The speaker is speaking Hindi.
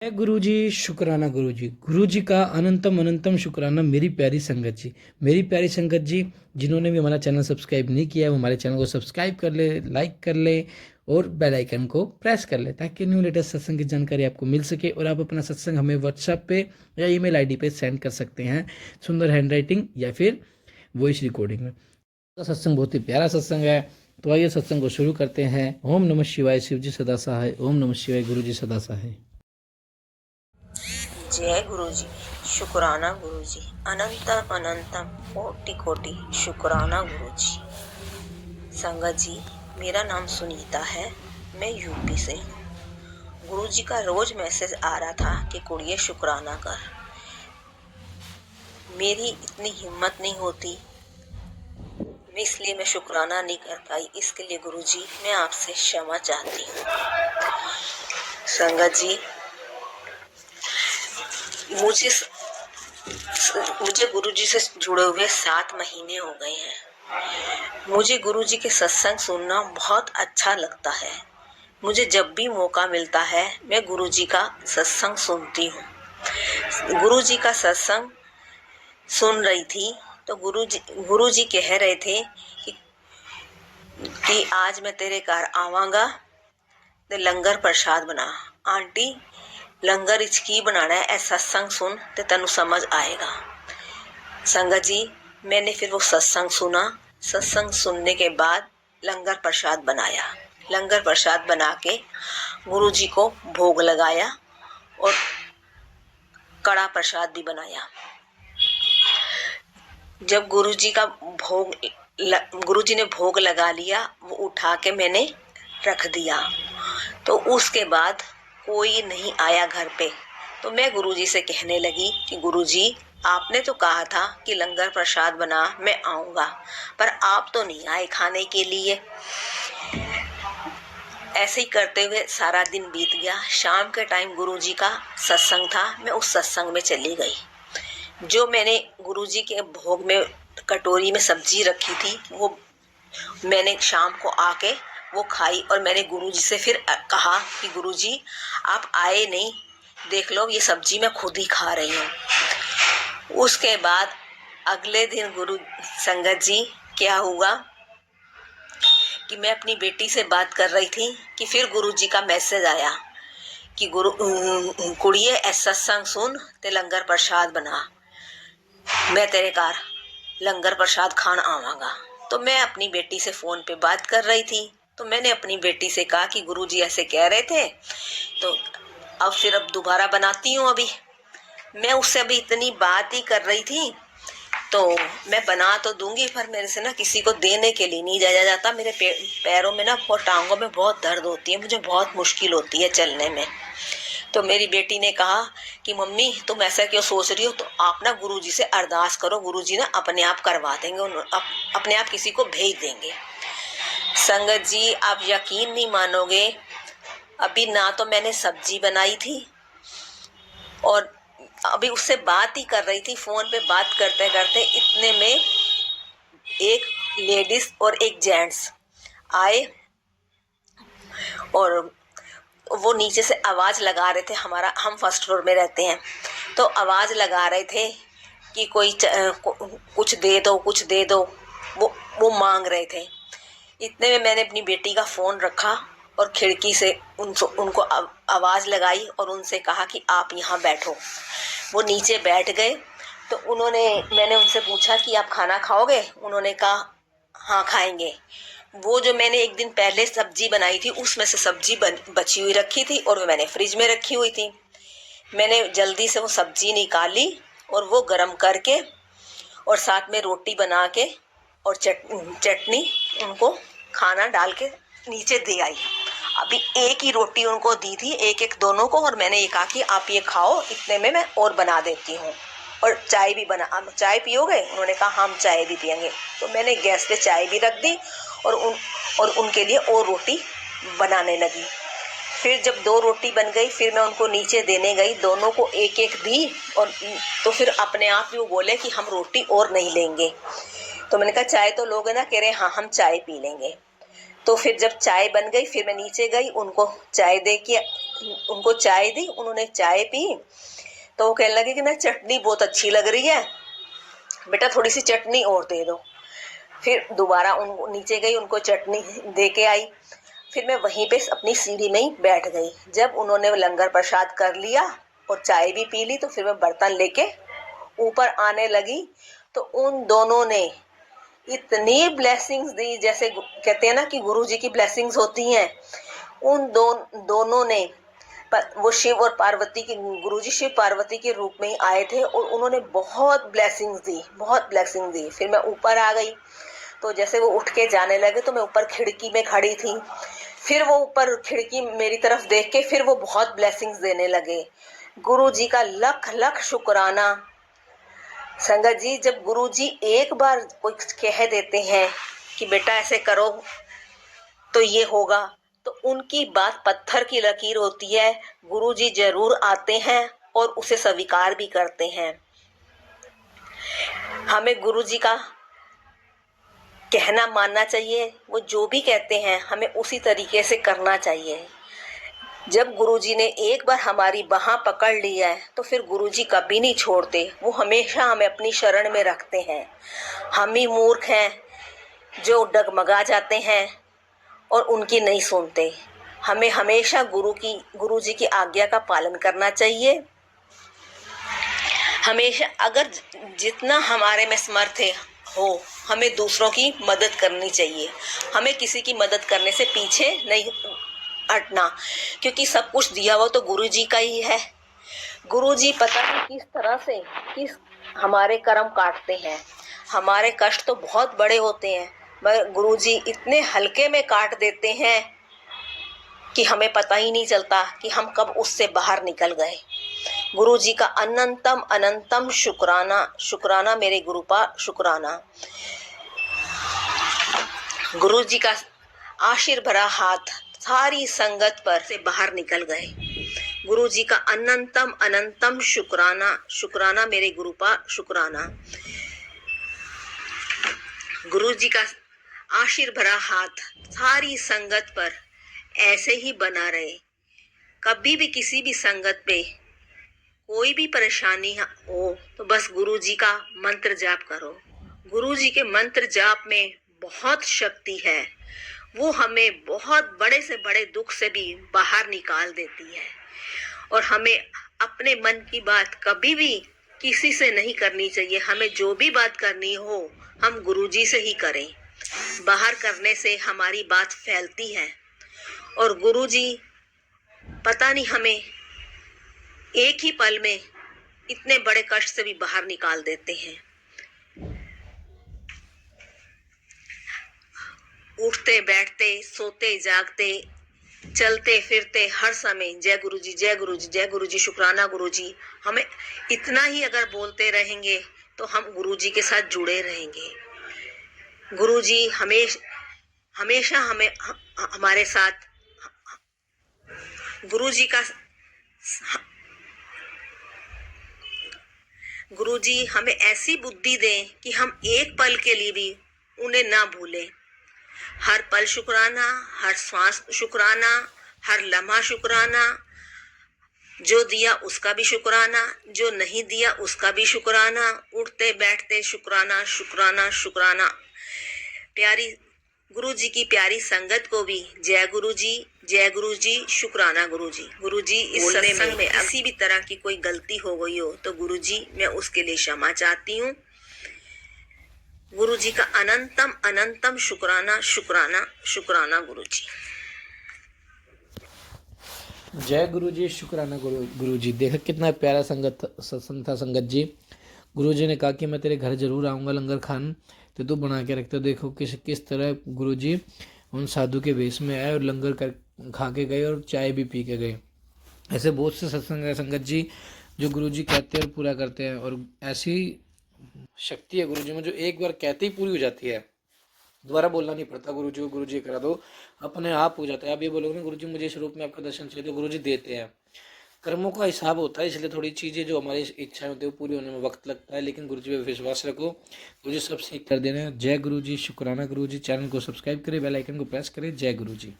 है गुरुजी, शुक्राना गुरुजी। गुरुजी का अनंतम अनंतम शुक्राना मेरी प्यारी संगत जी। मेरी प्यारी संगत जी, जिन्होंने भी हमारा चैनल सब्सक्राइब नहीं किया है वो हमारे चैनल को सब्सक्राइब कर ले, लाइक कर ले और बेल आइकन को प्रेस कर ले, ताकि न्यू लेटेस्ट सत्संग की जानकारी आपको मिल सके। और आप अपना सत्संग हमें व्हाट्सएप पे या ईमेल आईडी पे सेंड कर सकते हैं, सुंदर हैंड राइटिंग या फिर वॉइस रिकॉर्डिंग में। तो सत्संग बहुत ही प्यारा सत्संग है, तो आइए सत्संग को शुरू करते हैं। ओम नमः शिवाय, शिव जी सदा सहाय। ओम नमः शिवाय, गुरु जी सदा सहाय। जय गुरु जी। शुक्राना गुरु जी, अनंतम अनंतम कोटि कोटि शुक्राना गुरु जी। संगत जी, मेरा नाम सुनीता है, मैं यूपी से हूँ। गुरु जी का रोज मैसेज आ रहा था कि कुड़िए शुक्राना कर। मेरी इतनी हिम्मत नहीं होती, इसलिए मैं शुक्राना नहीं कर पाई। इसके लिए गुरु जी मैं आपसे क्षमा चाहती हूँ। संगत जी, मुझे गुरुजी से जुड़े हुए 7 महीने हो गए हैं। मुझे गुरुजी के सत्संग सुनना बहुत अच्छा लगता है। मुझे जब भी मौका मिलता है मैं गुरुजी का सत्संग सुनती हूँ। गुरुजी का सत्संग सुन रही थी तो गुरुजी कह रहे थे कि आज मैं तेरे घर आवांगा ते लंगर प्रसाद बना। आंटी, लंगर की बनाना है, ऐसा सत्संग सुन ते तेनू समझ आएगा। संगत जी, मैंने फिर वो सत्संग सुना। सत्संग सुनने के बाद लंगर प्रसाद बनाया। लंगर प्रसाद बना के गुरु जी को भोग लगाया और कड़ा प्रसाद भी बनाया। जब गुरु जी ने भोग लगा लिया, वो उठा के मैंने रख दिया। तो उसके बाद कोई नहीं आया घर पे। तो मैं गुरुजी से कहने लगी कि गुरुजी, आपने तो कहा था कि लंगर प्रसाद बना, मैं आऊंगा, पर आप तो नहीं आए खाने के लिए। ऐसे ही करते हुए सारा दिन बीत गया। शाम के टाइम गुरुजी का सत्संग था, मैं उस सत्संग में चली गई। जो मैंने गुरुजी के भोग में कटोरी में सब्जी रखी थी, वो मैंने शाम को आके वो खाई। और मैंने गुरुजी से फिर कहा कि गुरुजी, आप आए नहीं, देख लो ये सब्जी मैं खुद ही खा रही हूँ। उसके बाद अगले दिन गुरु संगत जी, क्या हुआ कि मैं अपनी बेटी से बात कर रही थी कि फिर गुरुजी का मैसेज आया कि कुड़िए ऐसा सत्संग सुन ते लंगर प्रसाद बना, मैं तेरे घर लंगर प्रसाद खान आवांगा। तो मैं अपनी बेटी से फोन पे बात कर रही थी, तो मैंने अपनी बेटी से कहा कि गुरुजी ऐसे कह रहे थे, तो अब दोबारा बनाती हूँ। अभी मैं उससे अभी इतनी बात ही कर रही थी, तो मैं बना तो दूंगी, पर मेरे से ना किसी को देने के लिए नहीं जाया जाता। मेरे पैरों में ना और टांगों में बहुत दर्द होती है, मुझे बहुत मुश्किल होती है चलने में। तो मेरी बेटी ने कहा कि मम्मी, तुम ऐसा क्यों सोच रही हो, तो आप ना गुरुजी से अरदास करो, गुरुजी ना अपने आप करवा देंगे, अपने आप किसी को भेज देंगे। संगत जी, आप यकीन नहीं मानोगे, अभी ना तो मैंने सब्जी बनाई थी और अभी उससे बात ही कर रही थी। फोन पे बात करते करते इतने में एक लेडीज और एक जेंट्स आए और वो नीचे से आवाज लगा रहे थे। हम फर्स्ट फ्लोर में रहते हैं, तो आवाज लगा रहे थे कि कुछ दे दो, कुछ दे दो। वो मांग रहे थे। इतने में मैंने अपनी बेटी का फोन रखा और खिड़की से उनको आवाज लगाई और उनसे कहा कि आप यहाँ बैठो। वो नीचे बैठ गए। तो मैंने उनसे पूछा कि आप खाना खाओगे? उन्होंने कहा हाँ खाएंगे। वो जो मैंने एक दिन पहले सब्जी बनाई थी, उसमें से सब्जी बची हुई रखी थी और वो मैंने फ्रिज में रखी हुई थी। मैंने जल्दी से वो सब्जी निकाली और वो गरम करके और साथ में रोटी बना के और चटनी उनको खाना डाल के नीचे दे आई। अभी एक ही रोटी उनको दी थी, एक एक दोनों को, और मैंने ये कहा कि आप ये खाओ, इतने में मैं और बना देती हूँ और चाय भी बना। आप चाय पियोगे? उन्होंने कहा हम चाय भी पियेंगे। तो मैंने गैस पे चाय भी रख दी और उनके लिए और रोटी बनाने लगी। फिर जब 2 रोटी बन गई, फिर मैं उनको नीचे देने गई, दोनों को एक एक दी। और तो फिर अपने आप ही वो बोले कि हम रोटी और नहीं लेंगे। तो मैंने कहा चाय तो लोगे ना? कह रहे हाँ हम चाय पी लेंगे। तो फिर जब चाय बन गई, फिर मैं नीचे गई, उनको चाय दे के उनको चाय दी, उन्होंने चाय पी तो वो कहने लगे कि ना चटनी बहुत अच्छी लग रही है, बेटा थोड़ी सी चटनी और दे दो। फिर दोबारा उन नीचे गई, उनको चटनी दे के आई। फिर मैं वहीं पे अपनी सीढ़ी में ही बैठ गई। जब उन्होंने लंगर प्रसाद कर लिया और चाय भी पी ली तो फिर मैं बर्तन लेके ऊपर आने लगी तो उन दोनों ने इतनी ब्लेसिंग्स दी, जैसे कहते हैं ना कि गुरुजी की ब्लेसिंग्स होती हैं। उन दोनों ने वो शिव और पार्वती के गुरुजी शिव पार्वती के रूप में ही आए थे और उन्होंने बहुत ब्लेसिंग्स दी, बहुत ब्लेसिंग दी। फिर मैं ऊपर आ गई तो जैसे वो उठ के जाने लगे तो मैं ऊपर खिड़की में खड़ी थी। फिर वो ऊपर खिड़की मेरी तरफ देख के फिर वो बहुत ब्लेसिंग्स देने लगे। गुरुजी का लख लख शुक्राना। संगत जी, जब गुरुजी एक बार कुछ कह देते हैं कि बेटा ऐसे करो तो ये होगा, तो उनकी बात पत्थर की लकीर होती है। गुरुजी जरूर आते हैं और उसे स्वीकार भी करते हैं। हमें गुरुजी का कहना मानना चाहिए, वो जो भी कहते हैं हमें उसी तरीके से करना चाहिए। जब गुरुजी ने एक बार हमारी बाह पकड़ लिया है तो फिर गुरुजी कभी नहीं छोड़ते, वो हमेशा हमें अपनी शरण में रखते हैं। हम ही मूर्ख हैं जो डगमगा जाते हैं और उनकी नहीं सुनते। हमें हमेशा गुरुजी की आज्ञा का पालन करना चाहिए। हमेशा अगर जितना हमारे में समर्थ हो हमें दूसरों की मदद करनी चाहिए। हमें किसी की मदद करने से पीछे नहीं हटना, क्योंकि सब कुछ दिया हुआ तो गुरुजी का ही है। गुरुजी पता नहीं किस तरह से किस हमारे कर्म काटते हैं। हमारे कष्ट तो बहुत बड़े होते हैं मगर गुरुजी इतने हल्के में काट देते हैं कि हमें पता ही नहीं चलता कि हम कब उससे बाहर निकल गए। गुरुजी का अनंतम अनंतम शुक्राना, शुक्राना मेरे गुरुपा शुक्राना। गुरुजी का आशीर्वाद भरा हाथ सारी संगत पर से बाहर निकल गए। गुरुजी का अनंतम अनंतम शुक्राना, शुक्राना मेरे गुरुपा शुक्राना। गुरुजी का आशीर्वाद भरा हाथ सारी संगत पर ऐसे ही बना रहे। कभी भी किसी भी संगत पे कोई भी परेशानी हो तो बस गुरुजी का मंत्र जाप करो। गुरुजी के मंत्र जाप में बहुत शक्ति है, वो हमें बहुत बड़े से बड़े दुख से भी बाहर निकाल देती है। और हमें अपने मन की बात कभी भी किसी से नहीं करनी चाहिए। हमें जो भी बात करनी हो हम गुरुजी से ही करें। बाहर करने से हमारी बात फैलती है और गुरुजी पता नहीं हमें एक ही पल में इतने बड़े कष्ट से भी बाहर निकाल देते हैं। उठते बैठते सोते जागते चलते फिरते हर समय जय गुरुजी जय गुरुजी जय गुरुजी, शुक्राना गुरुजी। हमें इतना ही अगर बोलते रहेंगे तो हम गुरुजी के साथ जुड़े रहेंगे। गुरुजी हमेशा हमें हमारे साथ, गुरुजी हमें ऐसी बुद्धि दें कि हम एक पल के लिए भी उन्हें ना भूलें। हर पल शुक्राना, हर श्वास शुक्राना, हर लम्हा शुक्राना। जो दिया उसका भी शुक्राना, जो नहीं दिया उसका भी शुक्राना। उठते बैठते शुक्राना शुक्राना शुक्राना। प्यारी गुरुजी की प्यारी संगत को भी जय गुरुजी शुक्राना गुरुजी। गुरुजी इस सत्संग में किसी भी तरह की कोई गलती हो गई हो तो गुरुजी मैं उसके लिए क्षमा चाहती हूँ। गुरुजी का अनंतम अनंतम शुक्राना शुक्राना शुक्राना गुरुजी। जय गुरुजी, शुक्राना गुरुजी। देखा कितना प्यारा सत्संग था संगत जी। गुरुजी ने कहा कि मैं तेरे घर जरूर आऊँगा लंगर खान, तो तू बना के रखते। देखो किस तरह गुरुजी उन साधु के वेश में आए और लंगर खा के गए और चाय भी पी के गए। ऐसे बहुत से सत्संग है संगत जी जो गुरुजी कहते हैं और पूरा करते हैं। और ऐसी शक्ति है गुरुजी में जो एक बार कहते ही पूरी हो जाती है, दोबारा बोलना नहीं पड़ता। गुरुजी को गुरुजी करा दो, अपने आप हो जाता है। आप ये बोलोगे ना गुरुजी मुझे इस रूप में आपका दर्शन चाहिए, तो गुरुजी देते हैं। कर्मों का हिसाब होता है, इसलिए थोड़ी चीज़ें जो हमारी इच्छाएं होती है वो पूरी होने में वक्त लगता है, लेकिन गुरुजी पे विश्वास रखो, गुरुजी सब सीख कर देना है। जय गुरुजी, शुक्राना गुरुजी। चैनल को सब्सक्राइब करें, बेल आइकन को प्रेस करें। जय गुरुजी।